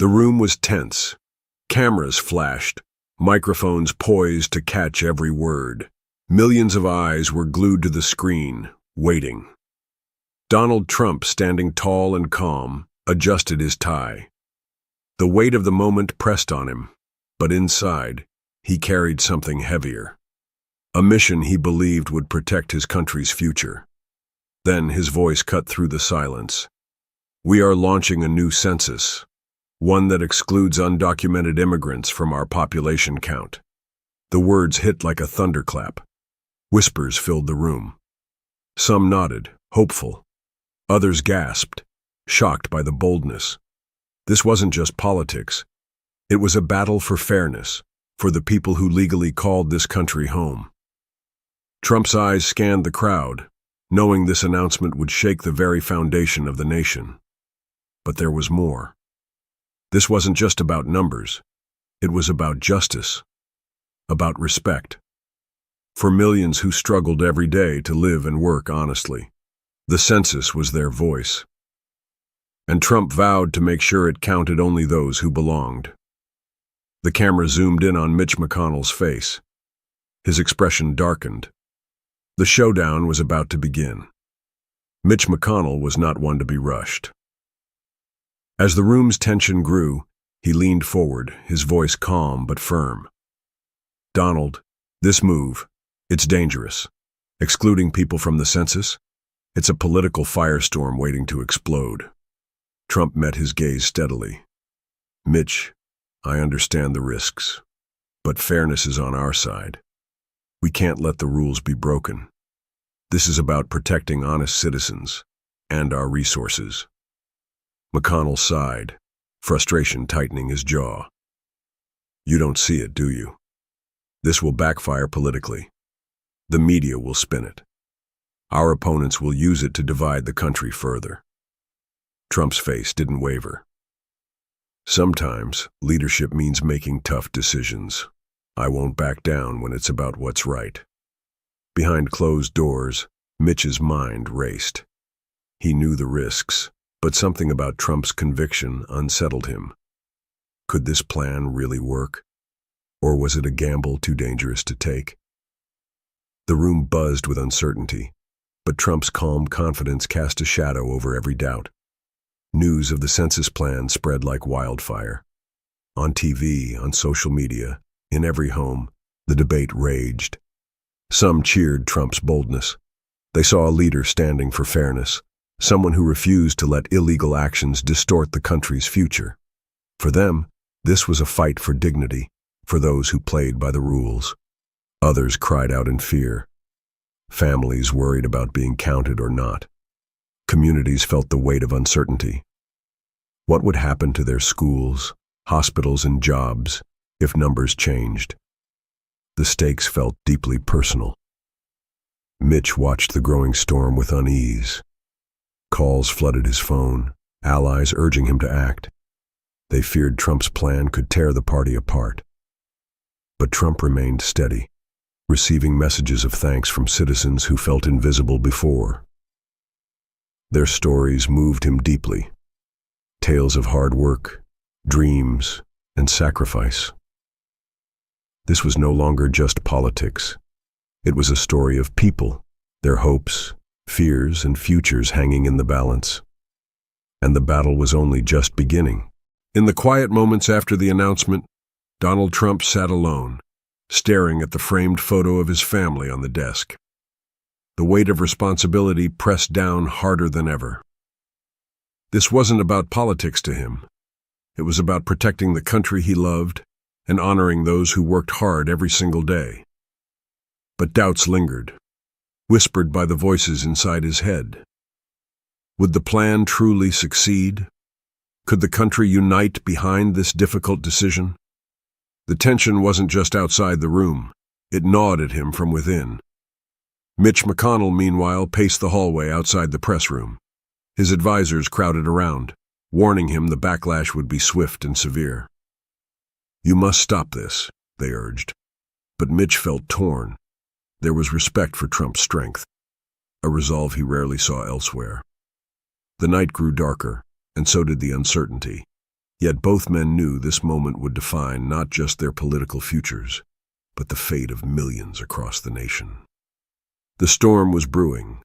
The room was tense. Cameras flashed, microphones poised to catch every word. Millions of eyes were glued to the screen, waiting. Donald Trump, standing tall and calm, adjusted his tie. The weight of the moment pressed on him, but inside, he carried something heavier. A mission he believed would protect his country's future. Then his voice cut through the silence. We are launching a new census, one that excludes undocumented immigrants from our population count. The words hit like a thunderclap. Whispers filled the room. Some nodded, hopeful. Others gasped, shocked by the boldness. This wasn't just politics. It was a battle for fairness, for the people who legally called this country home. Trump's eyes scanned the crowd, knowing this announcement would shake the very foundation of the nation. But there was more. This wasn't just about numbers. It was about justice, about respect. For millions who struggled every day to live and work honestly, the census was their voice. And Trump vowed to make sure it counted only those who belonged. The camera zoomed in on Mitch McConnell's face. His expression darkened. The showdown was about to begin. Mitch McConnell was not one to be rushed. As the room's tension grew, he leaned forward, his voice calm but firm. Donald, this move, it's dangerous. Excluding people from the census? It's a political firestorm waiting to explode. Trump met his gaze steadily. Mitch, I understand the risks, but fairness is on our side. We can't let the rules be broken. This is about protecting honest citizens and our resources. McConnell sighed, frustration tightening his jaw. You don't see it, do you? This will backfire politically. The media will spin it. Our opponents will use it to divide the country further. Trump's face didn't waver. Sometimes leadership means making tough decisions. I won't back down when it's about what's right. Behind closed doors, Mitch's mind raced. He knew the risks, but something about Trump's conviction unsettled him. Could this plan really work? Or was it a gamble too dangerous to take? The room buzzed with uncertainty, but Trump's calm confidence cast a shadow over every doubt. News of the census plan spread like wildfire. On TV, on social media, in every home, the debate raged. Some cheered Trump's boldness. They saw a leader standing for fairness, someone who refused to let illegal actions distort the country's future. For them, this was a fight for dignity, for those who played by the rules. Others cried out in fear. Families worried about being counted or not. Communities felt the weight of uncertainty. What would happen to their schools, hospitals, and jobs if numbers changed? The stakes felt deeply personal. Mitch watched the growing storm with unease. Calls flooded his phone, allies urging him to act. They feared Trump's plan could tear the party apart. But Trump remained steady, receiving messages of thanks from citizens who felt invisible before. Their stories moved him deeply. Tales of hard work, dreams, and sacrifice. This was no longer just politics. It was a story of people, their hopes, fears, and futures hanging in the balance. And the battle was only just beginning. In the quiet moments after the announcement, Donald Trump sat alone, staring at the framed photo of his family on the desk. The weight of responsibility pressed down harder than ever. This wasn't about politics to him. It was about protecting the country he loved and honoring those who worked hard every single day. But doubts lingered, whispered by the voices inside his head. Would the plan truly succeed? Could the country unite behind this difficult decision? The tension wasn't just outside the room. It gnawed at him from within. Mitch McConnell, meanwhile, paced the hallway outside the press room. His advisors crowded around, warning him the backlash would be swift and severe. You must stop this, they urged. But Mitch felt torn. There was respect for Trump's strength, a resolve he rarely saw elsewhere. The night grew darker, and so did the uncertainty. Yet both men knew this moment would define not just their political futures, but the fate of millions across the nation. The storm was brewing,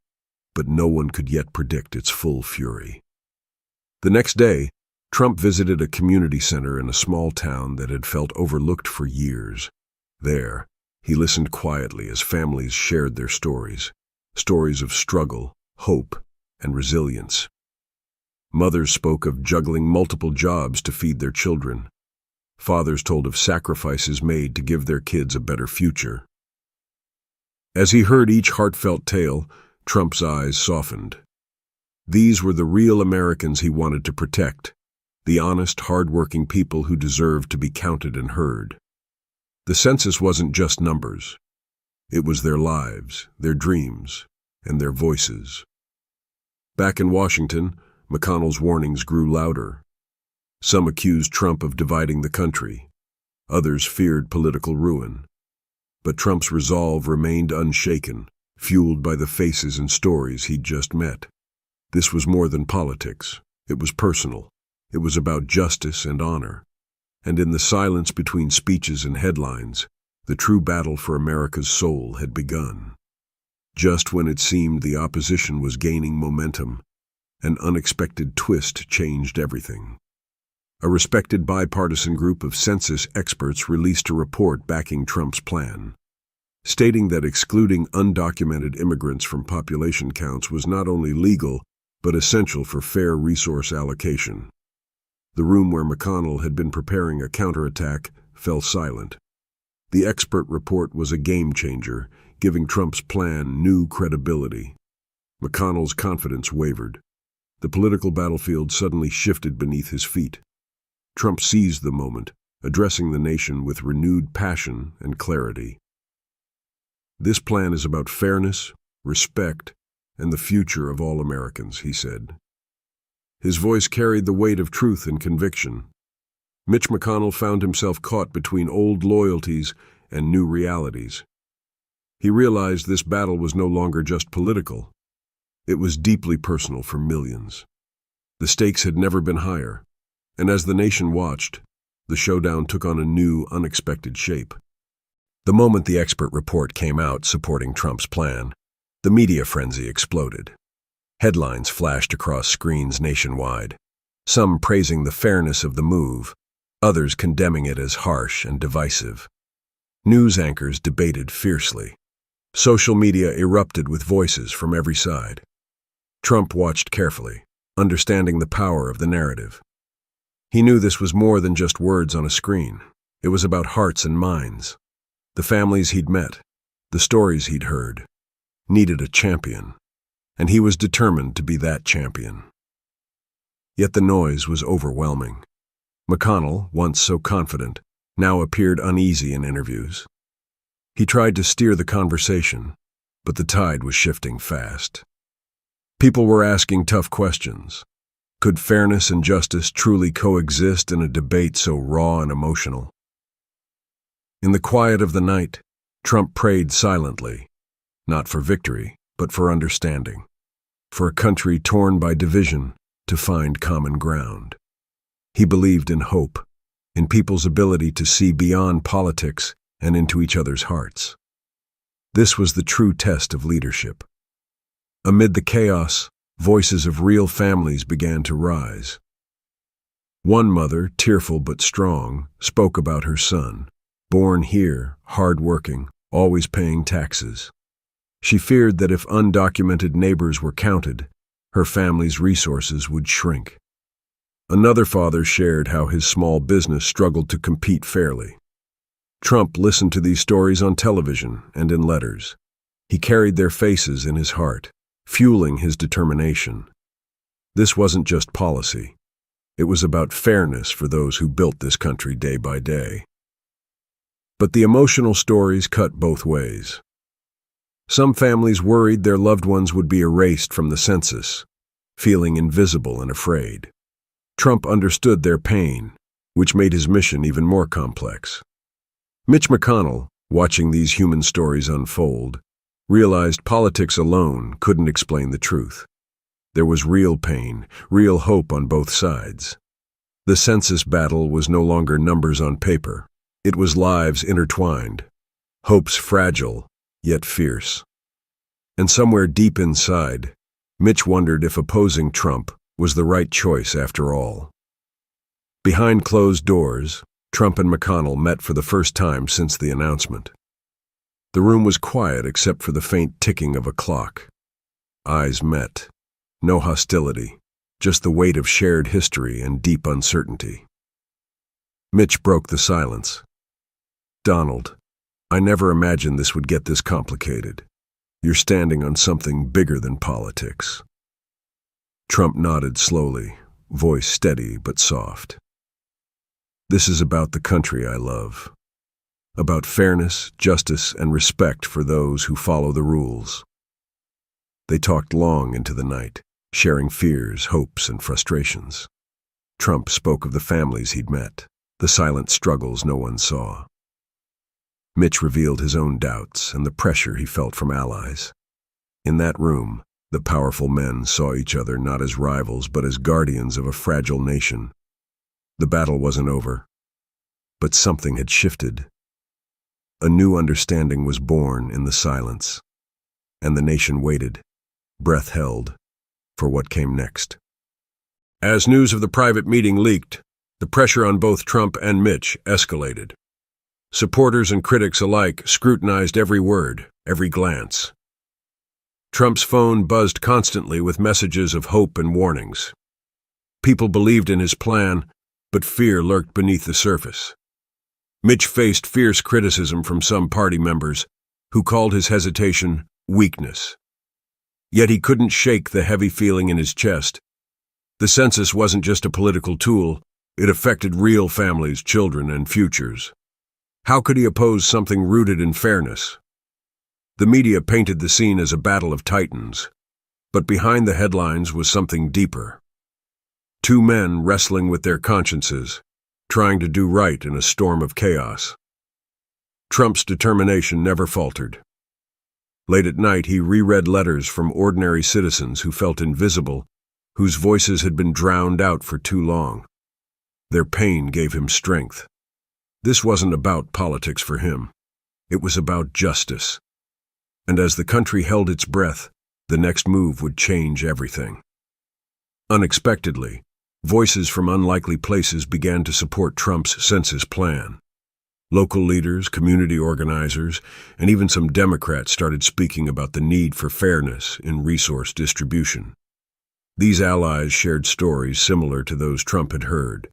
but no one could yet predict its full fury. The next day, Trump visited a community center in a small town that had felt overlooked for years. There, he listened quietly as families shared their stories of struggle, hope, and resilience. Mothers spoke of juggling multiple jobs to feed their children. Fathers told of sacrifices made to give their kids a better future. As he heard each heartfelt tale, Trump's eyes softened. These were the real Americans he wanted to protect, the honest, hard-working people who deserved to be counted and heard. The census wasn't just numbers. It was their lives, their dreams, and their voices. Back in Washington, McConnell's warnings grew louder. Some accused Trump of dividing the country. Others feared political ruin. But Trump's resolve remained unshaken, fueled by the faces and stories he'd just met. This was more than politics. It was personal. It was about justice and honor. And in the silence between speeches and headlines, the true battle for America's soul had begun. Just when it seemed the opposition was gaining momentum, an unexpected twist changed everything. A respected bipartisan group of census experts released a report backing Trump's plan, stating that excluding undocumented immigrants from population counts was not only legal, but essential for fair resource allocation. The room where McConnell had been preparing a counterattack fell silent. The expert report was a game-changer, giving Trump's plan new credibility. McConnell's confidence wavered. The political battlefield suddenly shifted beneath his feet. Trump seized the moment, addressing the nation with renewed passion and clarity. "This plan is about fairness, respect, and the future of all Americans," he said. His voice carried the weight of truth and conviction. Mitch McConnell found himself caught between old loyalties and new realities. He realized this battle was no longer just political. It was deeply personal for millions. The stakes had never been higher, and as the nation watched, the showdown took on a new, unexpected shape. The moment the expert report came out supporting Trump's plan, the media frenzy exploded. Headlines flashed across screens nationwide, some praising the fairness of the move, others condemning it as harsh and divisive. News anchors debated fiercely. Social media erupted with voices from every side. Trump watched carefully, understanding the power of the narrative. He knew this was more than just words on a screen. It was about hearts and minds. The families he'd met, the stories he'd heard, needed a champion, and he was determined to be that champion. Yet the noise was overwhelming. McConnell, once so confident, now appeared uneasy in interviews. He tried to steer the conversation, but the tide was shifting fast. People were asking tough questions. Could fairness and justice truly coexist in a debate so raw and emotional? In the quiet of the night, Trump prayed silently, not for victory, but for understanding, for a country torn by division to find common ground. He believed in hope, in people's ability to see beyond politics and into each other's hearts. This was the true test of leadership. Amid the chaos, voices of real families began to rise. One mother, tearful but strong, spoke about her son, born here, hard-working, always paying taxes. She feared that if undocumented neighbors were counted, her family's resources would shrink. Another father shared how his small business struggled to compete fairly. Trump listened to these stories on television and in letters. He carried their faces in his heart, fueling his determination. This wasn't just policy. It was about fairness for those who built this country day by day. But the emotional stories cut both ways. Some families worried their loved ones would be erased from the census, feeling invisible and afraid. Trump understood their pain, which made his mission even more complex. Mitch McConnell, watching these human stories unfold, realized politics alone couldn't explain the truth. There was real pain, real hope on both sides. The census battle was no longer numbers on paper. It was lives intertwined, hopes fragile, yet fierce. And somewhere deep inside, Mitch wondered if opposing Trump was the right choice after all. Behind closed doors, Trump and McConnell met for the first time since the announcement. The room was quiet except for the faint ticking of a clock. Eyes met. No hostility, just the weight of shared history and deep uncertainty. Mitch broke the silence. "Donald, I never imagined this would get this complicated. You're standing on something bigger than politics." Trump nodded slowly, voice steady but soft. "This is about the country I love. About fairness, justice, and respect for those who follow the rules." They talked long into the night, sharing fears, hopes, and frustrations. Trump spoke of the families he'd met, the silent struggles no one saw. Mitch revealed his own doubts and the pressure he felt from allies. In that room, the powerful men saw each other not as rivals but as guardians of a fragile nation. The battle wasn't over, but something had shifted. A new understanding was born in the silence, and the nation waited, breath held, for what came next. As news of the private meeting leaked, the pressure on both Trump and Mitch escalated. Supporters and critics alike scrutinized every word, every glance. Trump's phone buzzed constantly with messages of hope and warnings. People believed in his plan, but fear lurked beneath the surface. Mitch faced fierce criticism from some party members, who called his hesitation weakness. Yet he couldn't shake the heavy feeling in his chest. The census wasn't just a political tool, it affected real families, children, and futures. How could he oppose something rooted in fairness? The media painted the scene as a battle of titans, but behind the headlines was something deeper. Two men wrestling with their consciences, trying to do right in a storm of chaos. Trump's determination never faltered. Late at night, he reread letters from ordinary citizens who felt invisible, whose voices had been drowned out for too long. Their pain gave him strength. This wasn't about politics for him. It was about justice. And as the country held its breath, the next move would change everything. Unexpectedly, voices from unlikely places began to support Trump's census plan. Local leaders, community organizers, and even some Democrats started speaking about the need for fairness in resource distribution. These allies shared stories similar to those Trump had heard.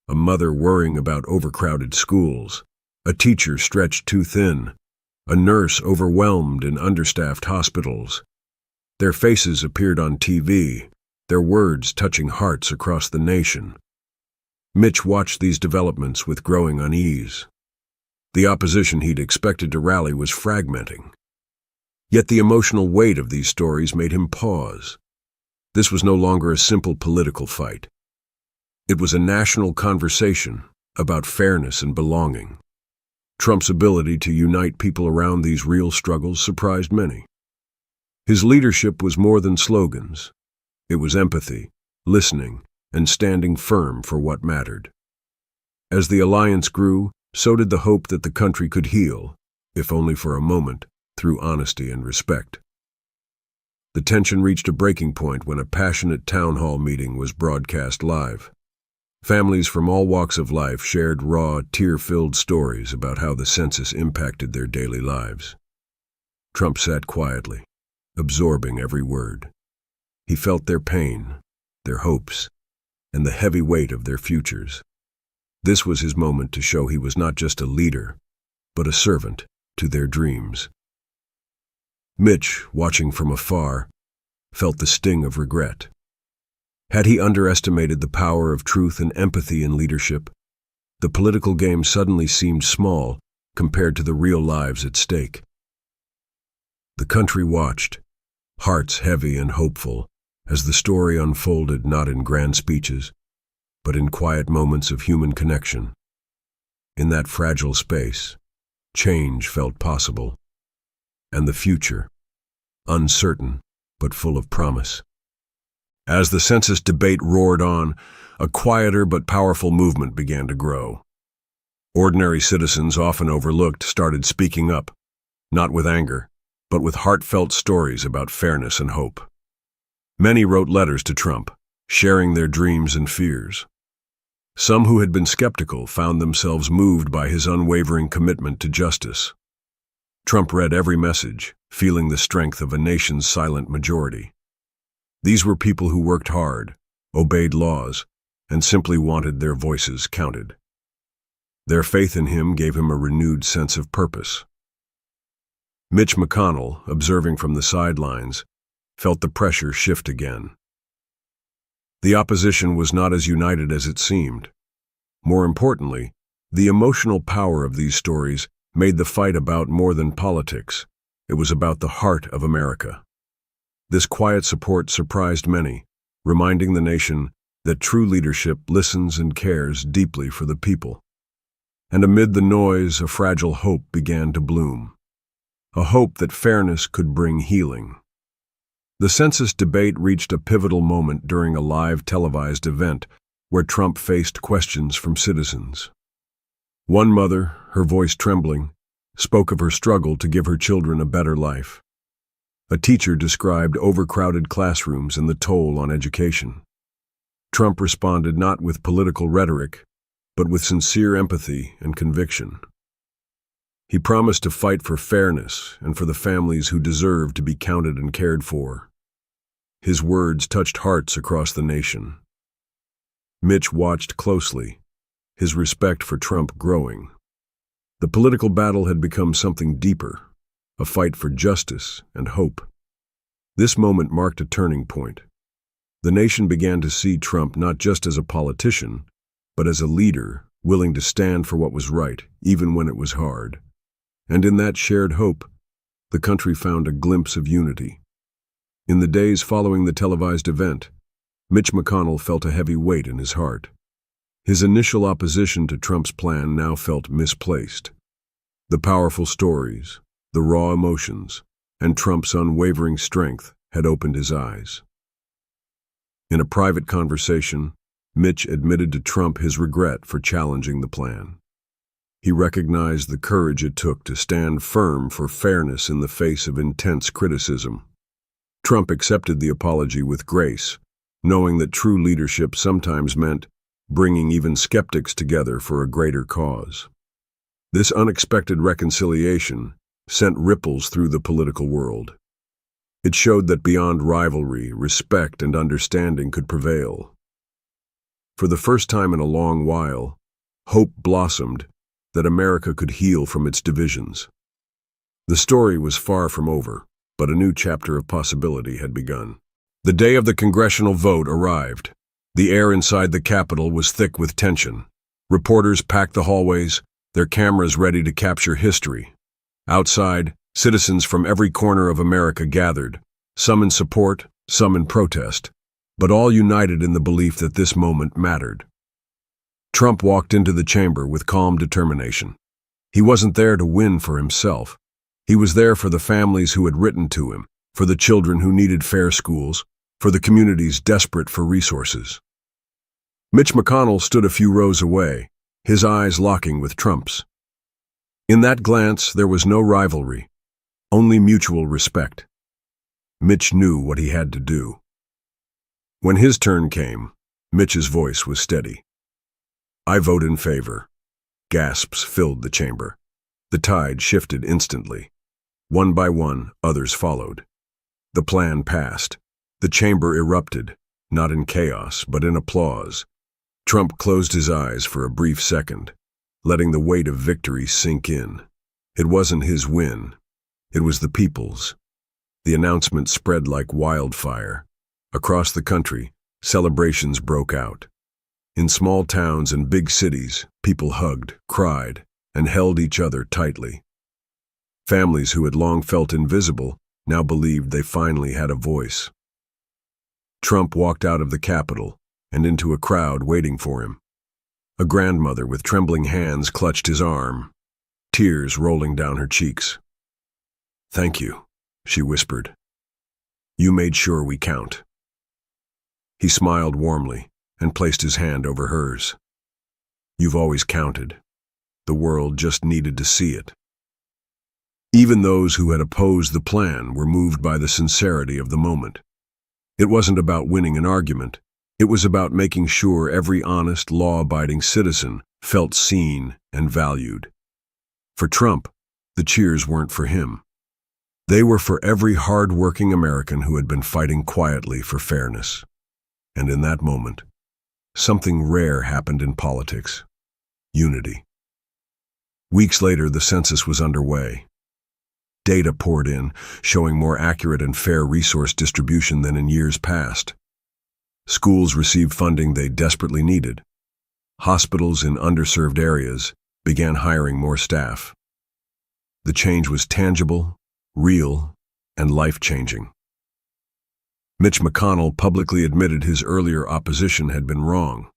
A mother worrying about overcrowded schools, a teacher stretched too thin, a nurse overwhelmed in understaffed hospitals. Their faces appeared on TV, their words touching hearts across the nation. Mitch watched these developments with growing unease. The opposition he'd expected to rally was fragmenting. Yet the emotional weight of these stories made him pause. This was no longer a simple political fight. It was a national conversation about fairness and belonging. Trump's ability to unite people around these real struggles surprised many. His leadership was more than slogans. It was empathy, listening, and standing firm for what mattered. As the alliance grew, so did the hope that the country could heal, if only for a moment, through honesty and respect. The tension reached a breaking point when a passionate town hall meeting was broadcast live. Families from all walks of life shared raw, tear-filled stories about how the census impacted their daily lives. Trump sat quietly, absorbing every word. He felt their pain, their hopes, and the heavy weight of their futures. This was his moment to show he was not just a leader, but a servant to their dreams. Mitch, watching from afar, felt the sting of regret. Had he underestimated the power of truth and empathy in leadership? The political game suddenly seemed small compared to the real lives at stake. The country watched, hearts heavy and hopeful, as the story unfolded not in grand speeches, but in quiet moments of human connection. In that fragile space, change felt possible, and the future, uncertain but full of promise. As the census debate roared on, a quieter but powerful movement began to grow. Ordinary citizens, often overlooked, started speaking up, not with anger, but with heartfelt stories about fairness and hope. Many wrote letters to Trump, sharing their dreams and fears. Some who had been skeptical found themselves moved by his unwavering commitment to justice. Trump read every message, feeling the strength of a nation's silent majority. These were people who worked hard, obeyed laws, and simply wanted their voices counted. Their faith in him gave him a renewed sense of purpose. Mitch McConnell, observing from the sidelines, felt the pressure shift again. The opposition was not as united as it seemed. More importantly, the emotional power of these stories made the fight about more than politics. It was about the heart of America. This quiet support surprised many, reminding the nation that true leadership listens and cares deeply for the people. And amid the noise, a fragile hope began to bloom. A hope that fairness could bring healing. The census debate reached a pivotal moment during a live televised event where Trump faced questions from citizens. One mother, her voice trembling, spoke of her struggle to give her children a better life. A teacher described overcrowded classrooms and the toll on education. Trump responded not with political rhetoric, but with sincere empathy and conviction. He promised to fight for fairness and for the families who deserve to be counted and cared for. His words touched hearts across the nation. Mitch watched closely, his respect for Trump growing. The political battle had become something deeper, a fight for justice and hope. This moment marked a turning point. The nation began to see Trump not just as a politician, but as a leader willing to stand for what was right, even when it was hard. And in that shared hope, the country found a glimpse of unity. In the days following the televised event, Mitch McConnell felt a heavy weight in his heart. His initial opposition to Trump's plan now felt misplaced. The powerful stories, the raw emotions, and Trump's unwavering strength had opened his eyes. In a private conversation, Mitch admitted to Trump his regret for challenging the plan. He recognized the courage it took to stand firm for fairness in the face of intense criticism. Trump accepted the apology with grace, knowing that true leadership sometimes meant bringing even skeptics together for a greater cause. This unexpected reconciliation sent ripples through the political world. It showed that beyond rivalry, respect and understanding could prevail. For the first time in a long while, hope blossomed that America could heal from its divisions. The story was far from over, but a new chapter of possibility had begun. The day of the congressional vote arrived. The air inside the Capitol was thick with tension. Reporters packed the hallways, their cameras ready to capture history. Outside, citizens from every corner of America gathered, some in support, some in protest, but all united in the belief that this moment mattered. Trump walked into the chamber with calm determination. He wasn't there to win for himself. He was there for the families who had written to him, for the children who needed fair schools, for the communities desperate for resources. Mitch McConnell stood a few rows away, his eyes locking with Trump's. In that glance, there was no rivalry, only mutual respect. Mitch knew what he had to do. When his turn came, Mitch's voice was steady. "I vote in favor." Gasps filled the chamber. The tide shifted instantly. One by one, others followed. The plan passed. The chamber erupted, not in chaos, but in applause. Trump closed his eyes for a brief second, letting the weight of victory sink in. It wasn't his win. It was the people's. The announcement spread like wildfire. Across the country, celebrations broke out. In small towns and big cities, people hugged, cried, and held each other tightly. Families who had long felt invisible now believed they finally had a voice. Trump walked out of the Capitol and into a crowd waiting for him. A grandmother with trembling hands clutched his arm, tears rolling down her cheeks. "Thank you," she whispered. "You made sure we count." He smiled warmly, and placed his hand over hers. "You've always counted. The world just needed to see it." Even those who had opposed the plan were moved by the sincerity of the moment. It wasn't about winning an argument. It was about making sure every honest, law-abiding citizen felt seen and valued. For Trump, the cheers weren't for him. They were for every hard-working American who had been fighting quietly for fairness. And in that moment, something rare happened in politics: unity. Weeks later, the census was underway. Data poured in, showing more accurate and fair resource distribution than in years past. Schools received funding they desperately needed. Hospitals in underserved areas began hiring more staff. The change was tangible, real, and life-changing. Mitch McConnell publicly admitted his earlier opposition had been wrong.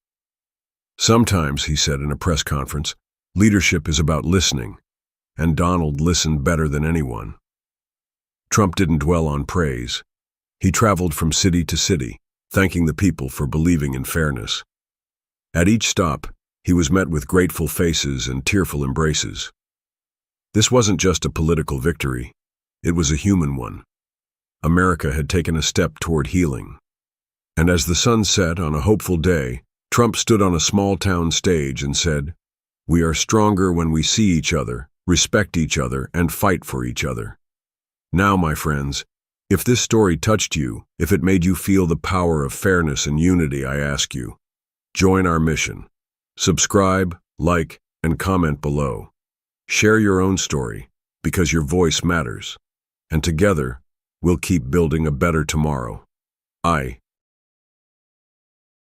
"Sometimes," he said in a press conference, "leadership is about listening, and Donald listened better than anyone." Trump didn't dwell on praise. He traveled from city to city, thanking the people for believing in fairness. At each stop, he was met with grateful faces and tearful embraces. This wasn't just a political victory. It was a human one. America had taken a step toward healing. And as the sun set on a hopeful day, Trump stood on a small-town stage and said, "We are stronger when we see each other, respect each other, and fight for each other." Now, my friends, if this story touched you, if it made you feel the power of fairness and unity, I ask you, join our mission. Subscribe, like, and comment below. Share your own story, because your voice matters. And together, we'll keep building a better tomorrow. I